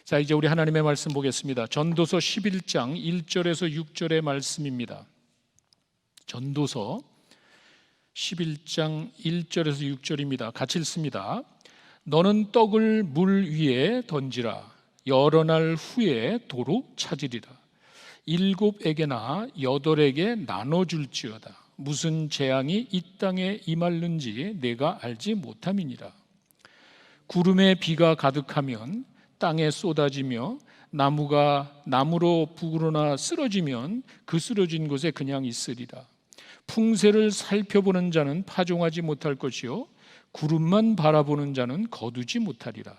자, 이제 우리 하나님의 말씀 보겠습니다. 전도서 11장 1절에서 6절의 말씀입니다. 전도서 11장 1절에서 6절입니다. 같이 읽습니다. 너는 떡을 물 위에 던지라. 여러 날 후에 도로 찾으리라. 7에게나 8에게 나눠줄지어다. 무슨 재앙이 이 땅에 임할는지 내가 알지 못함이니라. 구름에 비가 가득하면 땅에 쏟아지며 나무로 부그러나 쓰러지면 그 쓰러진 곳에 그냥 있으리라. 풍세를 살펴보는 자는 파종하지 못할 것이요 구름만 바라보는 자는 거두지 못하리라.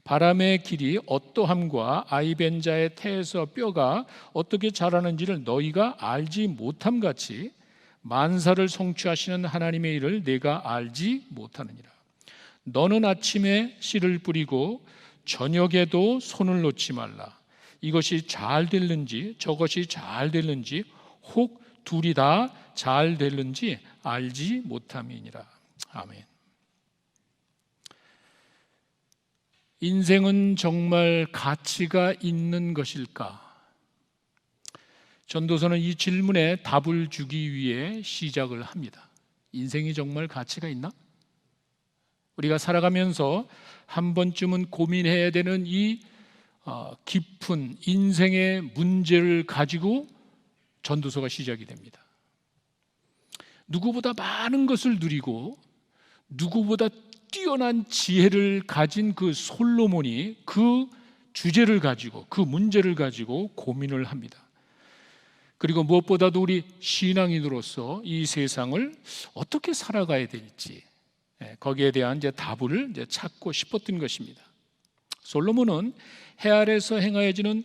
바람의 길이 어떠함과 아이벤 자의 태에서 뼈가 어떻게 자라는지를 너희가 알지 못함같이 만사를 성취하시는 하나님의 일을 내가 알지 못하느니라. 너는 아침에 씨를 뿌리고 저녁에도 손을 놓지 말라. 이것이 잘 될는지 저것이 잘 될는지 혹 둘이 다 잘 될는지 알지 못함이니라. 아멘. 인생은 정말 가치가 있는 것일까? 전도서는 이 질문에 답을 주기 위해 시작을 합니다. 인생이 정말 가치가 있나? 우리가 살아가면서 한 번쯤은 고민해야 되는 이 깊은 인생의 문제를 가지고 전도서가 시작이 됩니다. 누구보다 많은 것을 누리고 누구보다 뛰어난 지혜를 가진 그 솔로몬이 그 주제를 가지고 그 문제를 가지고 고민을 합니다. 그리고 무엇보다도 우리 신앙인으로서 이 세상을 어떻게 살아가야 될지 거기에 대한 이제 답을 찾고 싶었던 것입니다. 솔로몬은 해 아래서 행하여지는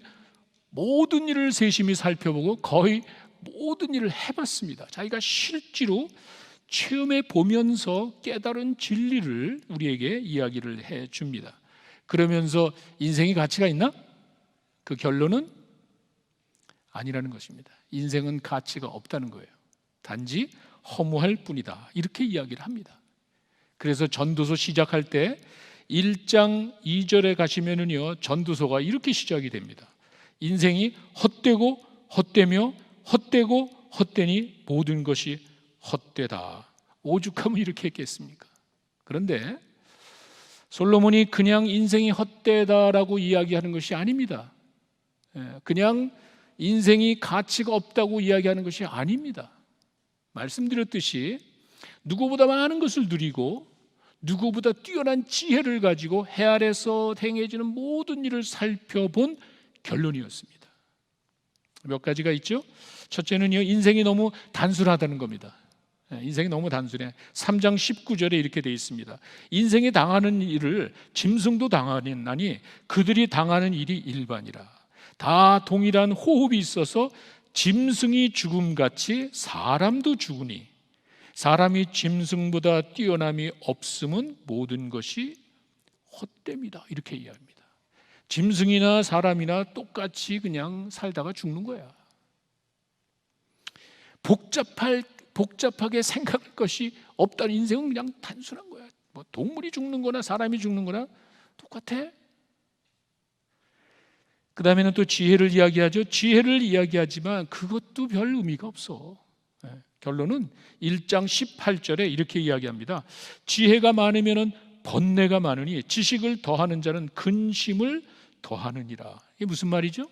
모든 일을 세심히 살펴보고 거의 모든 일을 해봤습니다. 자기가 실제로 체험해 보면서 깨달은 진리를 우리에게 이야기를 해줍니다. 그러면서 인생이 가치가 있나? 그 결론은 아니라는 것입니다. 인생은 가치가 없다는 거예요. 단지 허무할 뿐이다. 이렇게 이야기를 합니다. 그래서 전도서 시작할 때 1장 2절에 가시면은요, 전도서가 이렇게 시작이 됩니다. 인생이 헛되고 헛되며 헛되고 헛되니 모든 것이 헛되다. 오죽하면 이렇게 했겠습니까? 그런데 솔로몬이 그냥 인생이 헛되다라고 이야기하는 것이 아닙니다. 그냥 인생이 가치가 없다고 이야기하는 것이 아닙니다. 말씀드렸듯이 누구보다 많은 것을 누리고 누구보다 뛰어난 지혜를 가지고 해 아래서 행해지는 모든 일을 살펴본 결론이었습니다. 몇 가지가 있죠? 첫째는요, 인생이 너무 단순하다는 겁니다. 인생이 너무 단순해. 3장 19절에 이렇게 되어 있습니다. 인생이 당하는 일을 짐승도 당하나니 그들이 당하는 일이 일반이라. 다 동일한 호흡이 있어서 짐승이 죽음같이 사람도 죽으니 사람이 짐승보다 뛰어남이 없음은 모든 것이 헛됩니다. 이렇게 이야기합니다. 짐승이나 사람이나 똑같이 그냥 살다가 죽는 거야. 복잡하게 생각할 것이 없다는 인생은 그냥 단순한 거야. 뭐 동물이 죽는 거나 사람이 죽는 거나 똑같아. 그 다음에는 또 지혜를 이야기하죠. 지혜를 이야기하지만 그것도 별 의미가 없어. 결론은 1장 18절에 이렇게 이야기합니다. 지혜가 많으면 번뇌가 많으니 지식을 더하는 자는 근심을 더하느니라. 이게 무슨 말이죠?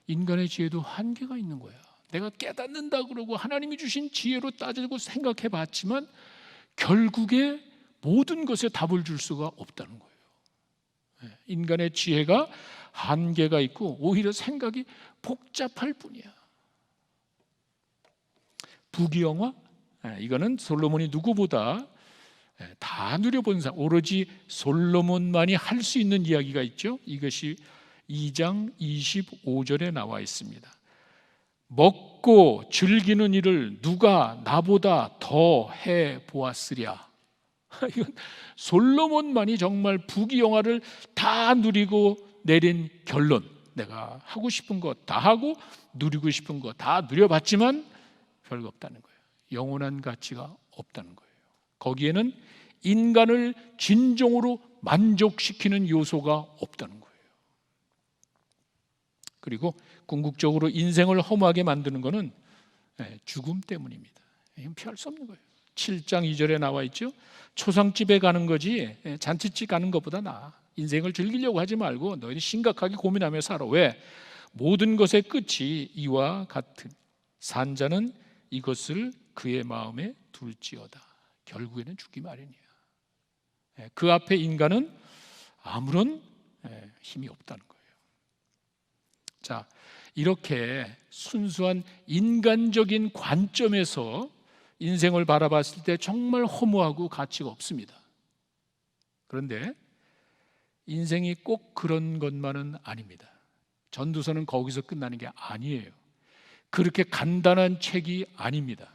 인간의 지혜도 한계가 있는 거야. 내가 깨닫는다 그러고 하나님이 주신 지혜로 따지고 생각해 봤지만 결국에 모든 것에 답을 줄 수가 없다는 거예요. 인간의 지혜가 한계가 있고 오히려 생각이 복잡할 뿐이야. 부귀영화? 이거는 솔로몬이 누구보다 다 누려본 사람, 오로지 솔로몬만이 할 수 있는 이야기가 있죠. 이것이 2장 25절에 나와 있습니다. 먹고 즐기는 일을 누가 나보다 더 해보았으랴. 이건 솔로몬만이 정말 부귀영화를 다 누리고 내린 결론. 내가 하고 싶은 거 다 하고 누리고 싶은 거 다 누려봤지만 별거 없다는 거예요. 영원한 가치가 없다는 거예요. 거기에는 인간을 진정으로 만족시키는 요소가 없다는 거예요. 그리고 궁극적으로 인생을 허무하게 만드는 것은 죽음 때문입니다. 이건 피할 수 없는 거예요. 7장 2절에 나와 있죠. 초상집에 가는 거지 잔치집 가는 것보다 나아. 인생을 즐기려고 하지 말고 너희는 심각하게 고민하며 살아. 왜? 모든 것의 끝이 이와 같은 산자는 이것을 그의 마음에 둘지어다. 결국에는 죽기 마련이야. 그 앞에 인간은 아무런 힘이 없다는 거예요. 자, 이렇게 순수한 인간적인 관점에서 인생을 바라봤을 때 정말 허무하고 가치가 없습니다. 그런데 인생이 꼭 그런 것만은 아닙니다. 전도서는 거기서 끝나는 게 아니에요. 그렇게 간단한 책이 아닙니다.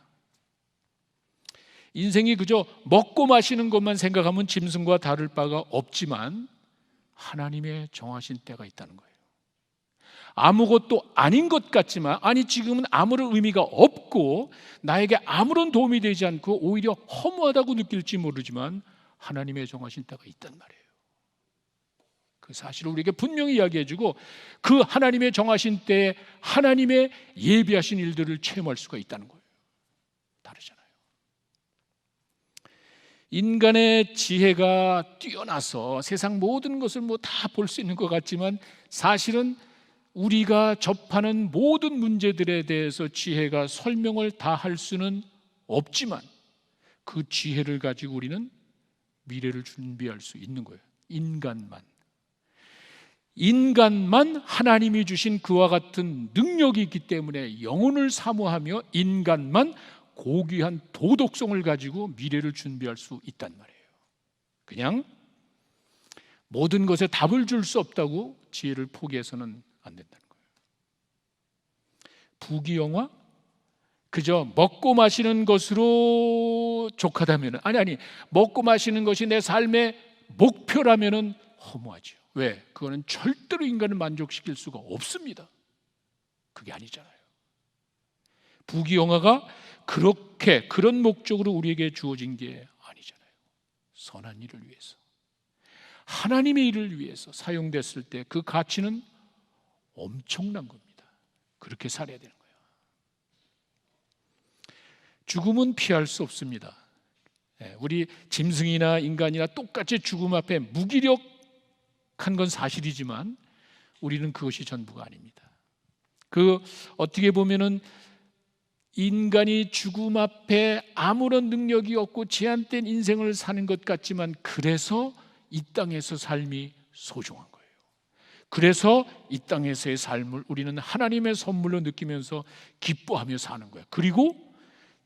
인생이 그저 먹고 마시는 것만 생각하면 짐승과 다를 바가 없지만 하나님의 정하신 때가 있다는 거예요. 아무것도 아닌 것 같지만, 아니 지금은 아무런 의미가 없고 나에게 아무런 도움이 되지 않고 오히려 허무하다고 느낄지 모르지만 하나님의 정하신 때가 있단 말이에요. 그 사실을 우리에게 분명히 이야기해주고 그 하나님의 정하신 때에 하나님의 예비하신 일들을 체험할 수가 있다는 거예요. 다르잖아요. 인간의 지혜가 뛰어나서 세상 모든 것을 다 볼 수 있는 것 같지만 사실은 우리가 접하는 모든 문제들에 대해서 지혜가 설명을 다 할 수는 없지만 그 지혜를 가지고 우리는 미래를 준비할 수 있는 거예요. 인간만 하나님이 주신 그와 같은 능력이 있기 때문에 영혼을 사모하며 인간만 고귀한 도덕성을 가지고 미래를 준비할 수 있단 말이에요. 그냥 모든 것에 답을 줄 수 없다고 지혜를 포기해서는 안 된다는 거예요. 부귀영화? 그저 먹고 마시는 것으로 족하다면 아니 먹고 마시는 것이 내 삶의 목표라면 허무하죠. 왜? 그거는 절대로 인간을 만족시킬 수가 없습니다. 그게 아니잖아요. 부귀영화가 그런 목적으로 우리에게 주어진 게 아니잖아요. 선한 일을 위해서, 하나님의 일을 위해서 사용됐을 때 그 가치는 엄청난 겁니다. 그렇게 살아야 되는 거예요. 죽음은 피할 수 없습니다. 우리 짐승이나 인간이나 똑같이 죽음 앞에 무기력한 건 사실이지만 우리는 그것이 전부가 아닙니다. 어떻게 보면은 인간이 죽음 앞에 아무런 능력이 없고 제한된 인생을 사는 것 같지만 그래서 이 땅에서 삶이 소중한 거예요. 그래서 이 땅에서의 삶을 우리는 하나님의 선물로 느끼면서 기뻐하며 사는 거예요. 그리고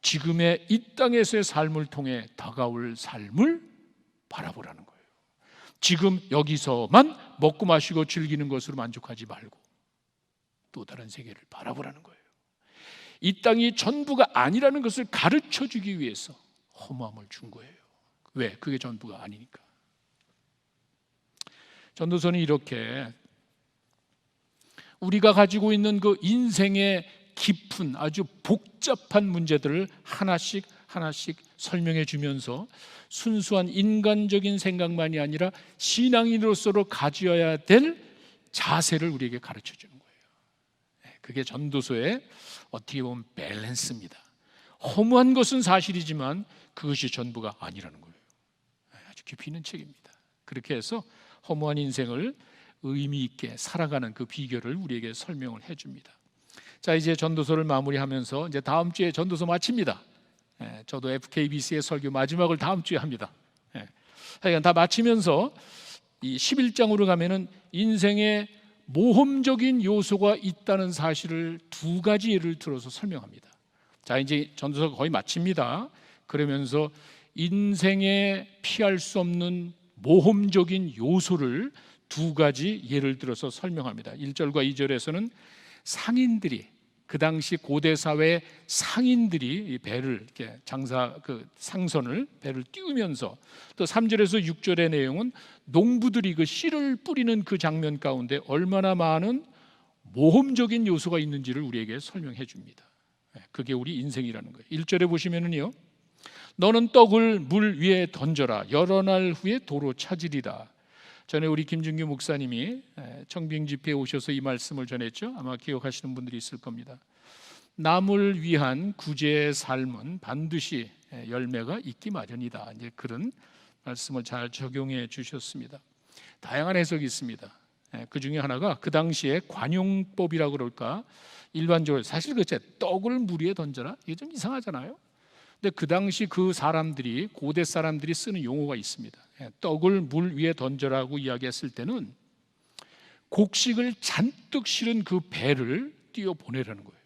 지금의 이 땅에서의 삶을 통해 다가올 삶을 바라보라는 거예요. 지금 여기서만 먹고 마시고 즐기는 것으로 만족하지 말고 또 다른 세계를 바라보라는 거예요. 이 땅이 전부가 아니라는 것을 가르쳐 주기 위해서 허무함을 준 거예요. 왜? 그게 전부가 아니니까. 전도서는 이렇게 우리가 가지고 있는 그 인생의 깊은 아주 복잡한 문제들을 하나씩 설명해 주면서 순수한 인간적인 생각만이 아니라 신앙인으로서 가져야 될 자세를 우리에게 가르쳐 주는 거예요. 그게 전도서의 어떻게 보면 밸런스입니다. 허무한 것은 사실이지만 그것이 전부가 아니라는 거예요. 아주 깊이 있는 책입니다. 그렇게 해서 허무한 인생을 의미 있게 살아가는 그 비결을 우리에게 설명을 해줍니다. 자, 이제 전도서를 마무리하면서 이제 다음 주에 전도서 마칩니다. 저도 FKBC의 설교 마지막을 다음 주에 합니다. 하여간 다 마치면서 이 11장으로 가면은 인생의 모험적인 요소가 있다는 사실을 두 가지 예를 들어서 설명합니다. 자, 이제 전도서가 거의 마칩니다. 그러면서 인생에 피할 수 없는 모험적인 요소를 두 가지 예를 들어서 설명합니다. 1절과 2절에서는 상인들이, 그 당시 고대 사회의 상인들이 이 배를 이렇게 상선을 배를 띄우면서, 또 3절에서 6절의 내용은 농부들이 그 씨를 뿌리는 그 장면 가운데 얼마나 많은 모험적인 요소가 있는지를 우리에게 설명해 줍니다. 그게 우리 인생이라는 거예요. 1절에 보시면은요, 너는 떡을 물 위에 던져라. 여러 날 후에 도로 찾으리라. 전에 우리 김준규 목사님이 청빙 집회에 오셔서 이 말씀을 전했죠. 아마 기억하시는 분들이 있을 겁니다. 남을 위한 구제의 삶은 반드시 열매가 있기 마련이다. 이제 그런 말씀을 잘 적용해 주셨습니다. 다양한 해석이 있습니다. 그 중에 하나가 그 당시에 관용법이라고 그럴까, 일반적으로 사실 그렇죠. 떡을 물 위에 던져라, 이게 좀 이상하잖아요. 근데 그 당시 그 사람들이, 고대 사람들이 쓰는 용어가 있습니다. 떡을 물 위에 던져라고 이야기했을 때는 곡식을 잔뜩 실은 그 배를 띄워 보내라는 거예요.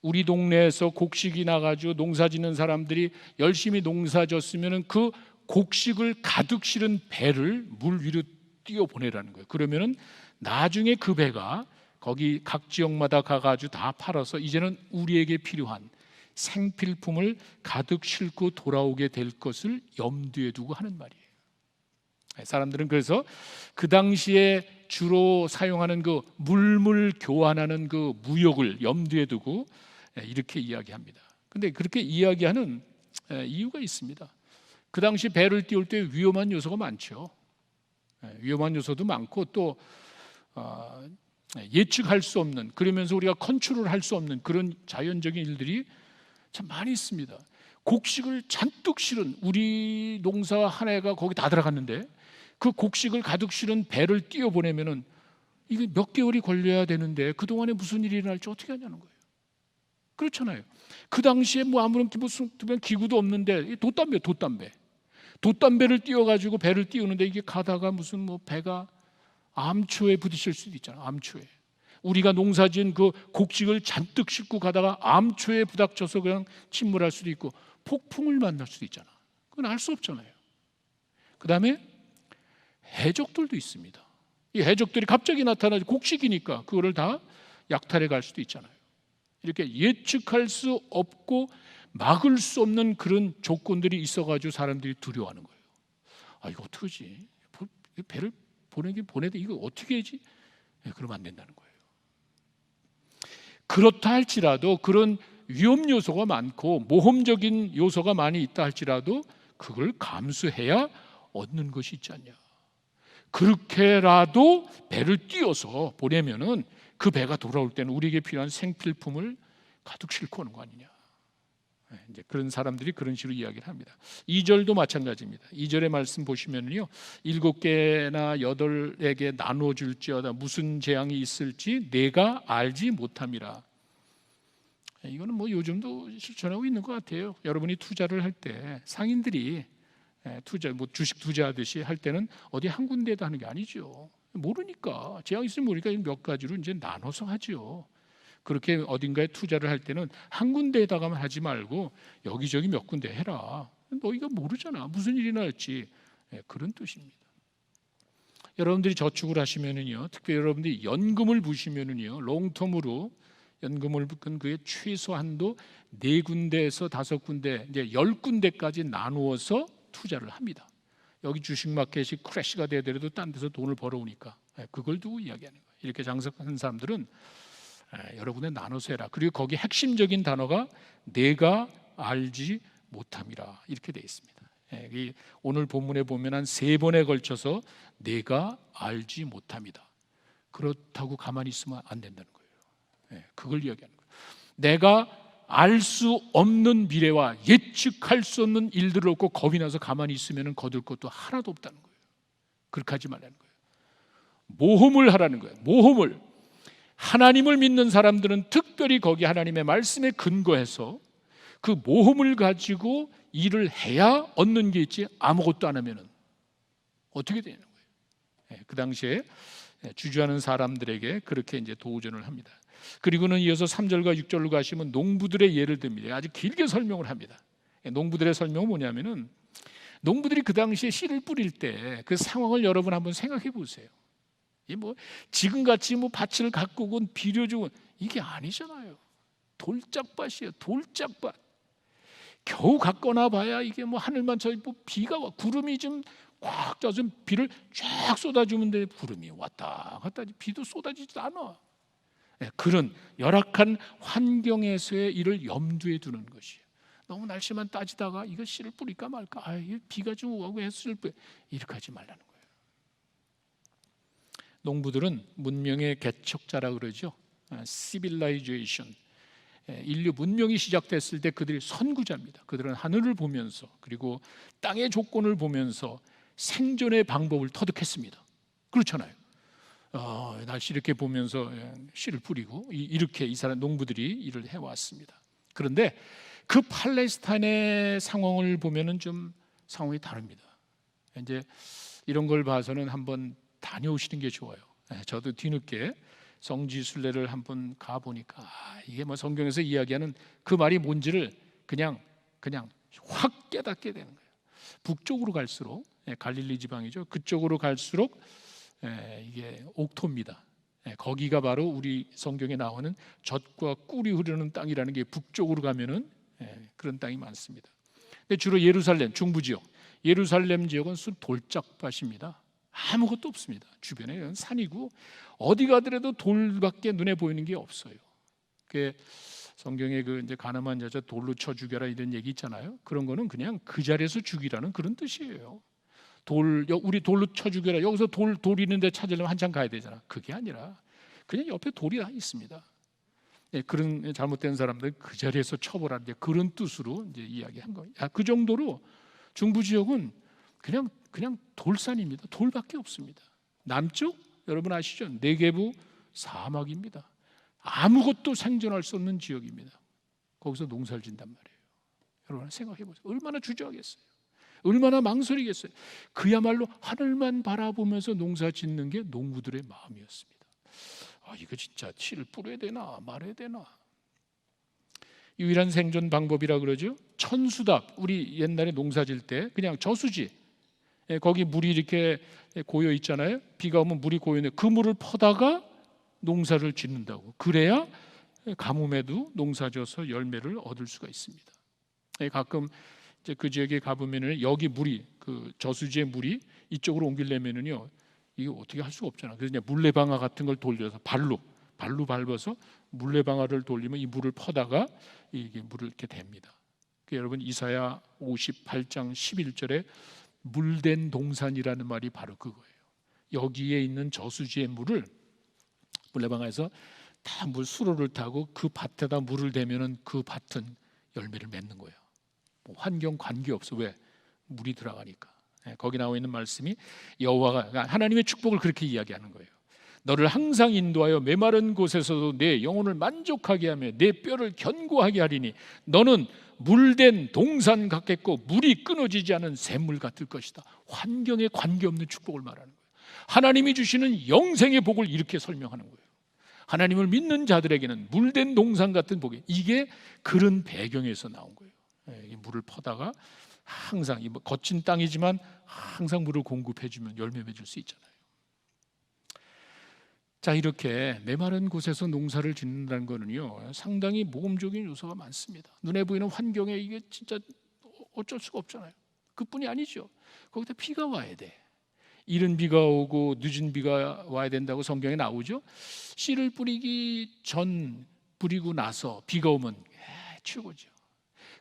우리 동네에서 곡식이 나가지고 농사 짓는 사람들이 열심히 농사 졌으면 그 곡식을 가득 실은 배를 물 위로 띄워 보내라는 거예요. 그러면은 나중에 그 배가 거기 각 지역마다 가가지고 다 팔아서 이제는 우리에게 필요한 생필품을 가득 싣고 돌아오게 될 것을 염두에 두고 하는 말이에요. 사람들은 그래서 그 당시에 주로 사용하는 그 물물 교환하는 그 무역을 염두에 두고 이렇게 이야기합니다. 근데 그렇게 이야기하는 이유가 있습니다. 그 당시 배를 띄울 때 위험한 요소가 많죠. 위험한 요소도 많고 또 예측할 수 없는, 그러면서 우리가 컨트롤할 수 없는 그런 자연적인 일들이 참 많이 있습니다. 곡식을 잔뜩 실은, 우리 농사 한 해가 거기 다 들어갔는데 그 곡식을 가득 실은 배를 띄워 보내면은 이게 몇 개월이 걸려야 되는데 그동안에 무슨 일이 일어날지 어떻게 하냐는 거예요. 그렇잖아요. 그 당시에 뭐 아무런 무슨 기구도 없는데 돛담배를 띄워가지고 배를 띄우는데 이게 가다가 무슨 뭐 배가 암초에 부딪힐 수도 있잖아요. 암초에. 우리가 농사지은 그 곡식을 잔뜩 싣고 가다가 암초에 부닥쳐서 그냥 침몰할 수도 있고 폭풍을 만날 수도 있잖아. 그건 알 수 없잖아요. 그 다음에 해적들도 있습니다. 이 해적들이 갑자기 나타나서 곡식이니까 그거를 다 약탈해 갈 수도 있잖아요. 이렇게 예측할 수 없고 막을 수 없는 그런 조건들이 있어가지고 사람들이 두려워하는 거예요. 아, 이거 어떡하지? 배를 보내도 이거 어떻게 하지? 그러면 안 된다는 거예요. 그렇다 할지라도, 그런 위험 요소가 많고 모험적인 요소가 많이 있다 할지라도 그걸 감수해야 얻는 것이 있지 않냐. 그렇게라도 배를 띄워서 보내면은 그 배가 돌아올 때는 우리에게 필요한 생필품을 가득 싣고 오는 거 아니냐. 이제 그런 사람들이 그런 식으로 이야기를 합니다. 2절도 마찬가지입니다. 2절의 말씀 보시면요, 7개나 8에게 나누어 줄지어다 무슨 재앙이 있을지 내가 알지 못함이라. 이거는 뭐 요즘도 실천하고 있는 것 같아요. 여러분이 투자를 할 때 상인들이 뭐 주식 투자하듯이 할 때는 어디 한 군데에다 하는 게 아니죠. 모르니까, 재앙이 있으면 모르니까 몇 가지로 이제 나눠서 하죠. 그렇게 어딘가에 투자를 할 때는 한 군데에다가만 하지 말고 여기저기 몇 군데 해라. 너희가 모르잖아, 무슨 일이 날지. 그런 뜻입니다. 여러분들이 저축을 하시면은요, 특별히 여러분들이 연금을 부시면은요, 롱텀으로 연금을 붓는 그게 최소한도 4군데에서 5군데, 이제 10군데까지 나누어서 투자를 합니다. 여기 주식마켓이 크래시가 되더라도 딴 데서 돈을 벌어오니까 그걸 두고 이야기하는 거예요. 이렇게 장사하는 사람들은 여러분의 나눠서 해라. 그리고 거기 핵심적인 단어가 내가 알지 못함이라 이렇게 되어 있습니다. 오늘 본문에 보면 한 3번에 걸쳐서 내가 알지 못함이다. 그렇다고 가만히 있으면 안 된다는 거예요. 그걸 이야기하는 거예요. 내가 알 수 없는 미래와 예측할 수 없는 일들을 얻고 겁이 나서 가만히 있으면 거둘 것도 하나도 없다는 거예요. 그렇게 하지 말라는 거예요. 모험을 하라는 거예요. 모험을. 하나님을 믿는 사람들은 특별히 거기 하나님의 말씀에 근거해서 그 모험을 가지고 일을 해야 얻는 게 있지, 아무것도 안 하면은 어떻게 되는 거예요. 그 당시에 주저하는 사람들에게 그렇게 이제 도전을 합니다. 그리고는 이어서 3절과 6절로 가시면 농부들의 예를 듭니다. 아주 길게 설명을 합니다. 농부들의 설명은 뭐냐면은, 농부들이 그 당시에 씨를 뿌릴 때 그 상황을 여러분 한번 생각해 보세요. 뭐 지금같이 뭐 밭을 가꾸고 비료주고 이게 아니잖아요. 돌짝밭이에요. 돌짝밭. 겨우 가거나 봐야 이게 뭐 하늘만 뭐 비가 와, 구름이 좀 꽉 쪄서 비를 쫙 쏟아주면 돼. 구름이 왔다 갔다 비도 쏟아지지도 않아. 그런 열악한 환경에서의 일을 염두에 두는 것이에요. 너무 날씨만 따지다가 이거 씨를 뿌릴까 말까, 비가 좀 오고 해서 씨를 뿌려, 이렇게 하지 말라는 거예요. 농부들은 문명의 개척자라 그러죠. 시빌라이제이션. 인류 문명이 시작됐을 때 그들이 선구자입니다. 그들은 하늘을 보면서 그리고 땅의 조건을 보면서 생존의 방법을 터득했습니다. 그렇잖아요. 날씨 이렇게 보면서 씨를 뿌리고 이렇게 이 사람 농부들이 일을 해왔습니다. 그런데 그 팔레스타인의 상황을 보면은 좀 상황이 다릅니다. 이제 이런 걸 봐서는 한번 다녀오시는 게 좋아요. 저도 뒤늦게 성지 순례를 한번 가 보니까 이게 뭐 성경에서 이야기하는 그 말이 뭔지를 그냥 확 깨닫게 되는 거예요. 북쪽으로 갈수록 갈릴리 지방이죠. 그쪽으로 갈수록 이게 옥토입니다. 거기가 바로 우리 성경에 나오는 젖과 꿀이 흐르는 땅이라는 게 북쪽으로 가면은 그런 땅이 많습니다. 근데 주로 예루살렘 중부 지역, 예루살렘 지역은 돌짝밭입니다. 아무것도 없습니다. 주변에 산이고 어디 가더라도 돌밖에 눈에 보이는 게 없어요. 그 성경에 그 이제 가늠한 여자 돌로 쳐 죽여라 이런 얘기 있잖아요. 그런 거는 그냥 그 자리에서 죽이라는 그런 뜻이에요. 우리 돌로 쳐 죽여라. 여기서 돌 있는데 찾으려면 한참 가야 되잖아. 그게 아니라 그냥 옆에 돌이 다 있습니다. 그런 잘못된 사람들 그 자리에서 쳐보라 이제 그런 뜻으로 이제 이야기한 거예요. 그 정도로 중부 지역은 그냥 돌산입니다. 돌밖에 없습니다. 남쪽 여러분 아시죠? 네게부 사막입니다. 아무것도 생존할 수 없는 지역입니다. 거기서 농사를 짓단 말이에요. 여러분 생각해 보세요. 얼마나 주저하겠어요. 얼마나 망설이겠어요. 그야말로 하늘만 바라보면서 농사 짓는 게 농부들의 마음이었습니다. 이거 진짜 씨를 뿌려야 되나 말아야 되나. 유일한 생존 방법이라 그러죠. 천수답. 우리 옛날에 농사 질 때 그냥 저수지, 거기 물이 이렇게 고여 있잖아요. 비가 오면 물이 고여 있는데 그 물을 퍼다가 농사를 짓는다고. 그래야 가뭄에도 농사져서 열매를 얻을 수가 있습니다. 가끔 이제 그 지역에 가보면은 여기 물이 그 저수지의 물이 이쪽으로 옮기려면은요 이게 어떻게 할 수가 없잖아. 그래서 그냥 물레방아 같은 걸 돌려서 발로 밟아서 물레방아를 돌리면 이 물을 퍼다가 이게 물을 이렇게 댑니다. 여러분 이사야 58장 11절에 물된 동산이라는 말이 바로 그거예요. 여기에 있는 저수지의 물을 물레방아에서 다 물 수로를 타고 그 밭에다 물을 대면은 그 밭은 열매를 맺는 거예요. 환경 관계없어. 왜? 물이 들어가니까. 거기 나와 있는 말씀이 여호와가 하나님의 축복을 그렇게 이야기하는 거예요. 너를 항상 인도하여 메마른 곳에서도 내 영혼을 만족하게 하며 내 뼈를 견고하게 하리니 너는 물된 동산 같겠고 물이 끊어지지 않은 샘물 같을 것이다. 환경에 관계없는 축복을 말하는 거예요. 하나님이 주시는 영생의 복을 이렇게 설명하는 거예요. 하나님을 믿는 자들에게는 물된 동산 같은 복이, 이게 그런 배경에서 나온 거예요. 이 물을 퍼다가 항상 거친 땅이지만 항상 물을 공급해주면 열매 맺을 수 있잖아요. 자, 이렇게 메마른 곳에서 농사를 짓는다는 거는요 상당히 모험적인 요소가 많습니다. 눈에 보이는 환경에 이게 진짜 어쩔 수가 없잖아요. 그뿐이 아니죠. 거기다 비가 와야 돼. 이른 비가 오고 늦은 비가 와야 된다고 성경에 나오죠. 씨를 뿌리기 전 뿌리고 나서 비가 오면 최고죠.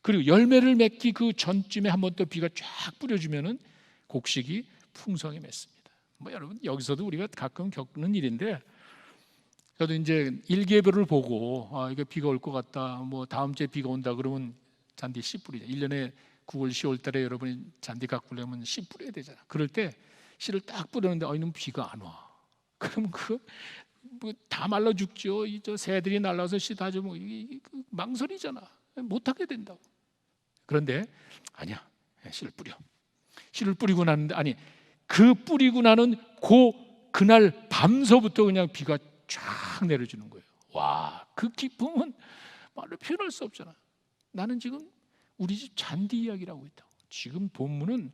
그리고 열매를 맺기 그 전쯤에 한 번 더 비가 쫙 뿌려주면은 곡식이 풍성히 맺습니다. 여러분 여기서도 우리가 가끔 겪는 일인데, 저도 이제 일기예보를 보고 이거 비가 올 것 같다, 다음 주에 비가 온다 그러면 잔디 씨 뿌리자. 1년에 9월 10월 달에 여러분이 잔디 가꾸려면 씨 뿌려야 되잖아. 그럴 때 씨를 딱 뿌렸는데 이놈 비가 안 와. 그럼 다 말라 죽죠. 저 새들이 날라서 씨 다 좀 망설이잖아. 못 하게 된다고. 그런데 아니야. 씨를 뿌려. 씨를 뿌리고 나는데 그 뿌리고 나는 그날 밤서부터 그냥 비가 쫙 내려주는 거예요. 와, 그 기쁨은 말로 표현할 수 없잖아. 나는 지금 우리 집 잔디 이야기를 하고 있다고. 지금 본문은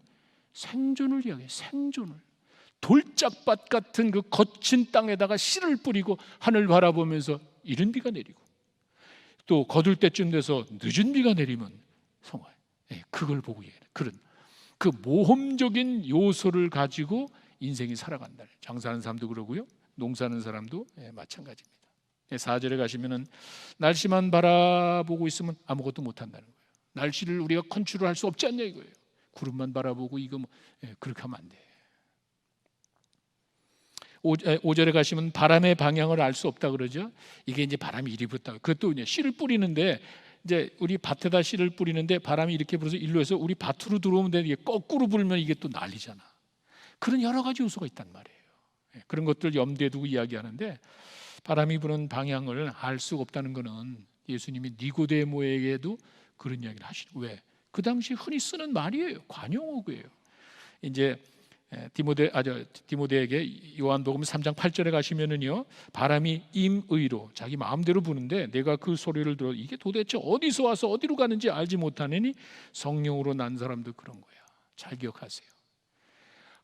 생존을 이야기해. 생존을. 돌짝밭 같은 그 거친 땅에다가 씨를 뿌리고 하늘 바라보면서 이른 비가 내리고 또 거둘 때쯤 돼서 늦은 비가 내리면 성화해. 그걸 보고 얘기해. 그런 그 모험적인 요소를 가지고 인생이 살아간다. 장사하는 사람도 그러고요, 농사하는 사람도 마찬가지입니다. 4절에 가시면은 날씨만 바라보고 있으면 아무것도 못한다는 거예요. 날씨를 우리가 컨트롤할 수 없지 않냐 이거예요. 구름만 바라보고 이거 그렇게 하면 안 돼. 5절에 가시면 바람의 방향을 알 수 없다 그러죠. 이게 이제 바람이 이리 불다. 그것도 이제 씨를 뿌리는데 이제 우리 밭에다 씨를 뿌리는데 바람이 이렇게 불어서 일로 해서 우리 밭으로 들어오면 되는데 이게 거꾸로 불면 이게 또 난리잖아. 그런 여러 가지 요소가 있단 말이에요. 그런 것들 염두에 두고 이야기하는데 바람이 부는 방향을 알 수가 없다는 것은 예수님이 니고데모에게도 그런 이야기를 하시는 왜? 그 당시 흔히 쓰는 말이에요. 관용어구예요. 이제 디모데에게 요한복음 3장 8절에 가시면은요, 바람이 임의로 자기 마음대로 부는데 내가 그 소리를 들어 이게 도대체 어디서 와서 어디로 가는지 알지 못하느니 성령으로 난 사람도 그런 거야. 잘 기억하세요.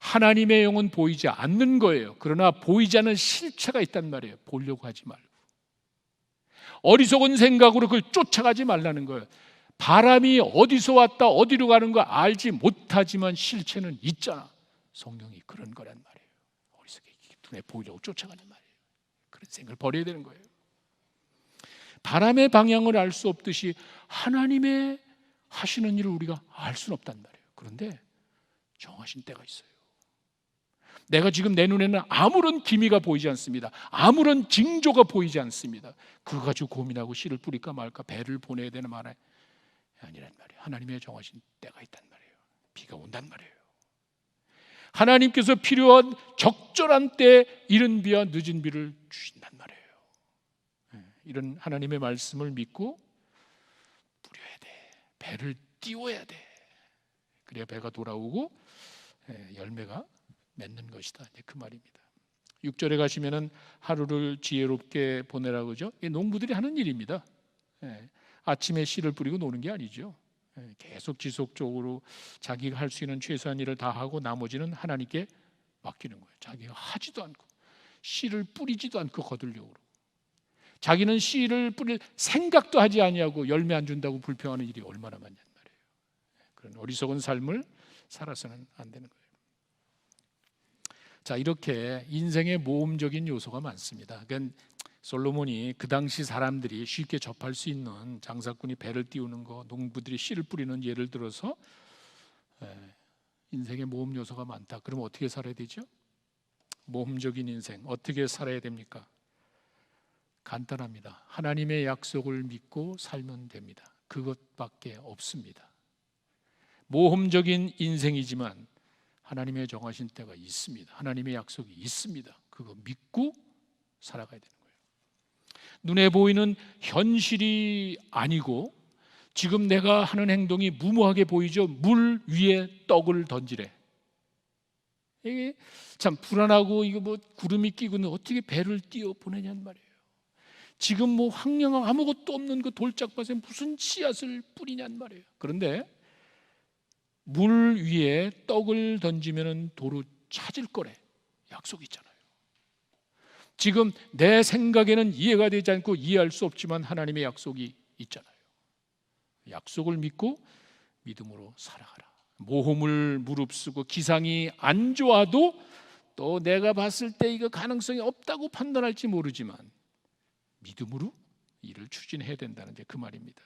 하나님의 영은 보이지 않는 거예요. 그러나 보이지 않는 실체가 있단 말이에요. 보려고 하지 말고 어리석은 생각으로 그걸 쫓아가지 말라는 거예요. 바람이 어디서 왔다 어디로 가는 거 알지 못하지만 실체는 있잖아. 성령이 그런 거란 말이에요. 어리석게 눈에 보이려고 쫓아가는 말이에요. 그런 생각을 버려야 되는 거예요. 바람의 방향을 알 수 없듯이 하나님의 하시는 일을 우리가 알 수는 없단 말이에요. 그런데 정하신 때가 있어요. 내가 지금 내 눈에는 아무런 기미가 보이지 않습니다. 아무런 징조가 보이지 않습니다. 그거 가지고 고민하고 씨를 뿌릴까 말까 배를 보내야 되는 말이 아니란 말이에요. 하나님의 정하신 때가 있단 말이에요. 비가 온단 말이에요. 하나님께서 필요한 적절한 때에 이른 비와 늦은 비를 주신단 말이에요. 이런 하나님의 말씀을 믿고 뿌려야 돼. 배를 띄워야 돼. 그래야 배가 돌아오고 열매가 맺는 것이다. 그 말입니다. 6절에 가시면은 하루를 지혜롭게 보내라고 그러죠. 이게 농부들이 하는 일입니다. 아침에 씨를 뿌리고 노는 게 아니죠. 계속 지속적으로 자기가 할 수 있는 최소한 일을 다 하고 나머지는 하나님께 맡기는 거예요. 자기가 하지도 않고 씨를 뿌리지도 않고 거들려고 그러고 자기는 씨를 뿌릴 생각도 하지 아니하고 열매 안 준다고 불평하는 일이 얼마나 많냔 말이에요. 그런 어리석은 삶을 살아서는 안 되는 거예요. 자, 이렇게 인생의 모험적인 요소가 많습니다. 그러니까 솔로몬이 그 당시 사람들이 쉽게 접할 수 있는 장사꾼이 배를 띄우는 거, 농부들이 씨를 뿌리는 예를 들어서 인생의 모험 요소가 많다. 그럼 어떻게 살아야 되죠? 모험적인 인생 어떻게 살아야 됩니까? 간단합니다. 하나님의 약속을 믿고 살면 됩니다. 그것밖에 없습니다. 모험적인 인생이지만 하나님의 정하신 때가 있습니다. 하나님의 약속이 있습니다. 그거 믿고 살아가야 되는 거예요. 눈에 보이는 현실이 아니고 지금 내가 하는 행동이 무모하게 보이죠. 물 위에 떡을 던지래. 이게 참 불안하고 이거 뭐 구름이 끼고는 어떻게 배를 띄워 보내냐는 말이에요. 지금 뭐 황량한 아무것도 없는 그 돌짝밭에 무슨 씨앗을 뿌리냐는 말이에요. 그런데 물 위에 떡을 던지면은 도로 찾을 거래. 약속이 있잖아요. 지금 내 생각에는 이해가 되지 않고 이해할 수 없지만 하나님의 약속이 있잖아요. 약속을 믿고 믿음으로 살아가라. 모험을 무릅쓰고 기상이 안 좋아도 또 내가 봤을 때 이거 가능성이 없다고 판단할지 모르지만 믿음으로 일을 추진해야 된다는 게 그 말입니다.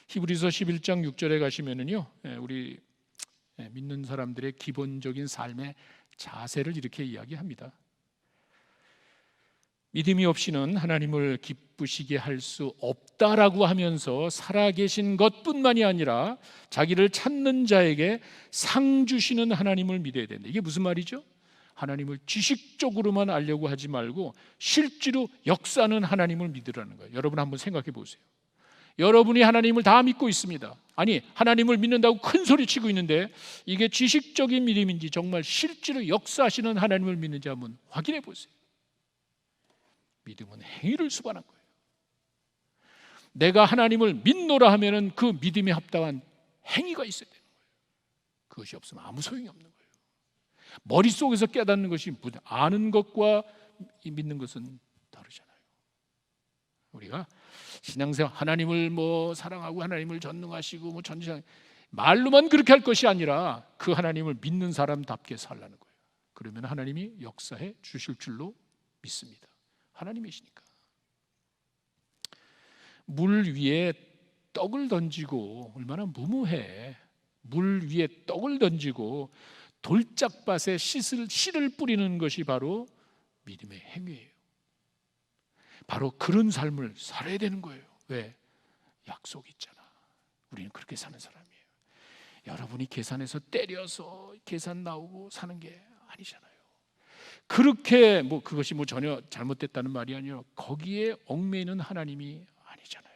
히브리서 11장 6절에 가시면은요, 우리 믿는 사람들의 기본적인 삶의 자세를 이렇게 이야기합니다. 믿음이 없이는 하나님을 기쁘시게 할 수 없다라고 하면서 살아계신 것뿐만이 아니라 자기를 찾는 자에게 상 주시는 하나님을 믿어야 된다. 이게 무슨 말이죠? 하나님을 지식적으로만 알려고 하지 말고 실제로 역사하는 하나님을 믿으라는 거예요. 여러분 한번 생각해 보세요. 여러분이 하나님을 다 믿고 있습니다. 아니, 하나님을 믿는다고 큰 소리 치고 있는데 이게 지식적인 믿음인지 정말 실제로 역사하시는 하나님을 믿는지 한번 확인해 보세요. 믿음은 행위를 수반한 거예요. 내가 하나님을 믿노라 하면은 그 믿음에 합당한 행위가 있어야 되는 거예요. 그것이 없으면 아무 소용이 없는 거예요. 머릿속에서 깨닫는 것이 아는 것과 믿는 것은 다르잖아요. 우리가 신앙생활 하나님을 뭐 사랑하고 하나님을 전능하시고 뭐 전지상 말로만 그렇게 할 것이 아니라 그 하나님을 믿는 사람답게 살라는 거예요. 그러면 하나님이 역사해 주실 줄로 믿습니다. 하나님이시니까. 물 위에 떡을 던지고 얼마나 무모해. 물 위에 떡을 던지고 돌짝밭에 씨를 뿌리는 것이 바로 믿음의 행위예요. 바로 그런 삶을 살아야 되는 거예요. 왜? 약속이 있잖아. 우리는 그렇게 사는 사람이에요. 여러분이 계산해서 때려서 계산 나오고 사는 게 아니잖아요. 그렇게 그것이 전혀 잘못됐다는 말이 아니라 거기에 얽매이는 하나님이 아니잖아요.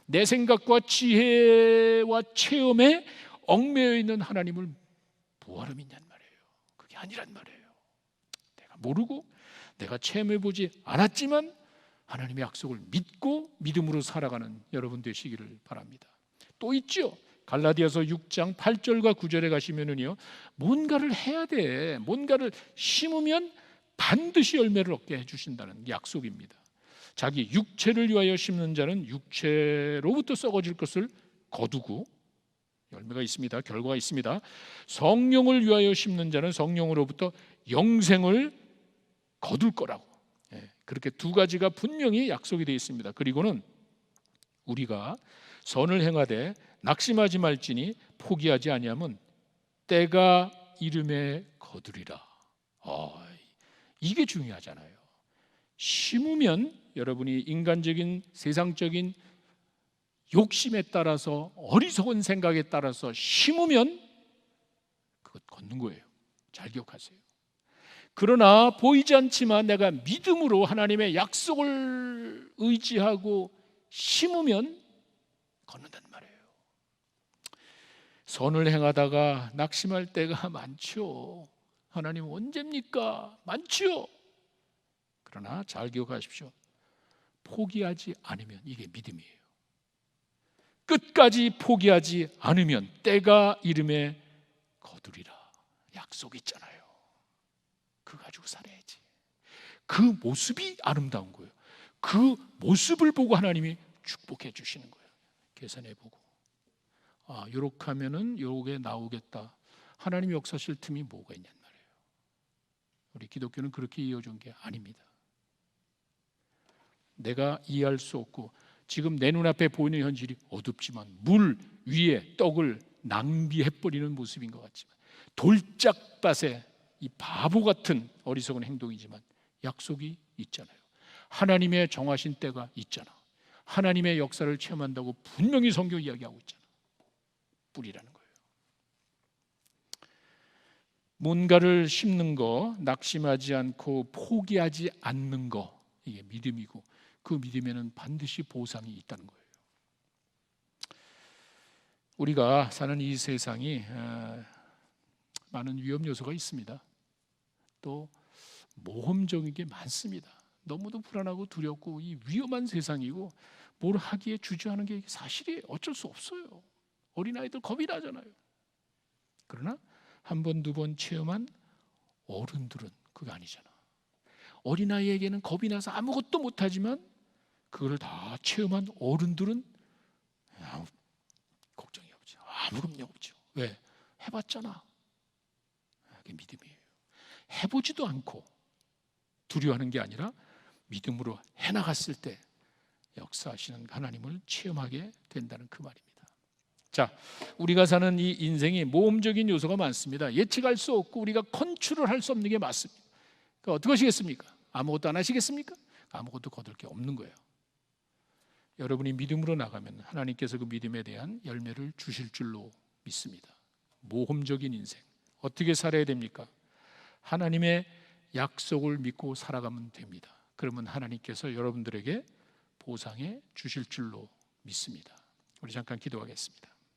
내 생각과 지혜와 체험에 얽매여 있는 하나님을 뭐하러 믿냔 말이에요. 그게 아니란 말이에요. 내가 모르고 내가 체험해보지 않았지만 하나님의 약속을 믿고 믿음으로 살아가는 여러분 되시기를 바랍니다. 또 있죠. 갈라디아서 6장 8절과 9절에 가시면은요, 뭔가를 해야 돼. 뭔가를 심으면 반드시 열매를 얻게 해주신다는 약속입니다. 자기 육체를 위하여 심는 자는 육체로부터 썩어질 것을 거두고, 열매가 있습니다. 결과가 있습니다. 성령을 위하여 심는 자는 성령으로부터 영생을 거둘 거라고. 그렇게 두 가지가 분명히 약속이 되어 있습니다. 그리고는 우리가 선을 행하되 낙심하지 말지니 포기하지 아니하면 때가 이름에 거두리라. 이게 중요하잖아요. 심으면 여러분이 인간적인 세상적인 욕심에 따라서 어리석은 생각에 따라서 심으면 그것 걷는 거예요. 잘 기억하세요. 그러나 보이지 않지만 내가 믿음으로 하나님의 약속을 의지하고 심으면 걷는단 말이에요. 선을 행하다가 낙심할 때가 많죠. 하나님 언제입니까? 많죠. 그러나 잘 기억하십시오. 포기하지 않으면 이게 믿음이에요. 끝까지 포기하지 않으면 때가 이름에 거두리라. 약속이 있잖아요. 그거 가지고 살아야지. 그 모습이 아름다운 거예요. 그 모습을 보고 하나님이 축복해 주시는 거예요. 계산해보고 요렇게 하면은 요게 나오겠다. 하나님이 역사하실 틈이 뭐가 있냔 말이에요. 우리 기독교는 그렇게 이어준 게 아닙니다. 내가 이해할 수 없고 지금 내 눈앞에 보이는 현실이 어둡지만 물 위에 떡을 낭비해버리는 모습인 것 같지만 돌짝밭에 이 바보 같은 어리석은 행동이지만 약속이 있잖아요. 하나님의 정하신 때가 있잖아. 하나님의 역사를 체험한다고 분명히 성경 이야기하고 있잖아. 뿌리라는 거예요. 뭔가를 심는 거, 낙심하지 않고 포기하지 않는 거, 이게 믿음이고 그 믿음에는 반드시 보상이 있다는 거예요. 우리가 사는 이 세상이 많은 위험 요소가 있습니다. 또 모험적인 게 많습니다. 너무도 불안하고 두렵고 이 위험한 세상이고 뭘 하기에 주저하는 게 사실이에요. 어쩔 수 없어요. 어린아이들 겁이 나잖아요. 그러나 한 번, 두 번 체험한 어른들은 그게 아니잖아. 어린아이에게는 겁이 나서 아무것도 못하지만 그걸 다 체험한 어른들은 아무 걱정이 없죠. 아무 걱정 없죠. 왜? 해봤잖아. 그게 믿음이에요. 해보지도 않고 두려워하는 게 아니라 믿음으로 해나갔을 때 역사하시는 하나님을 체험하게 된다는 그 말입니다. 자, 우리가 사는 이 인생이 모험적인 요소가 많습니다. 예측할 수 없고 우리가 컨트롤 할 수 없는 게 맞습니다. 그러니까 어떻게 하시겠습니까? 아무것도 안 하시겠습니까? 아무것도 거둘 게 없는 거예요. 여러분이 믿음으로 나가면 하나님께서 그 믿음에 대한 열매를 주실 줄로 믿습니다. 모험적인 인생 어떻게 살아야 됩니까? 하나님의 약속을 믿고 살아가면 됩니다. 그러면 하나님께서 여러분들에게 보상해 주실 줄로 믿습니다. 우리 잠깐 기도하겠습니다.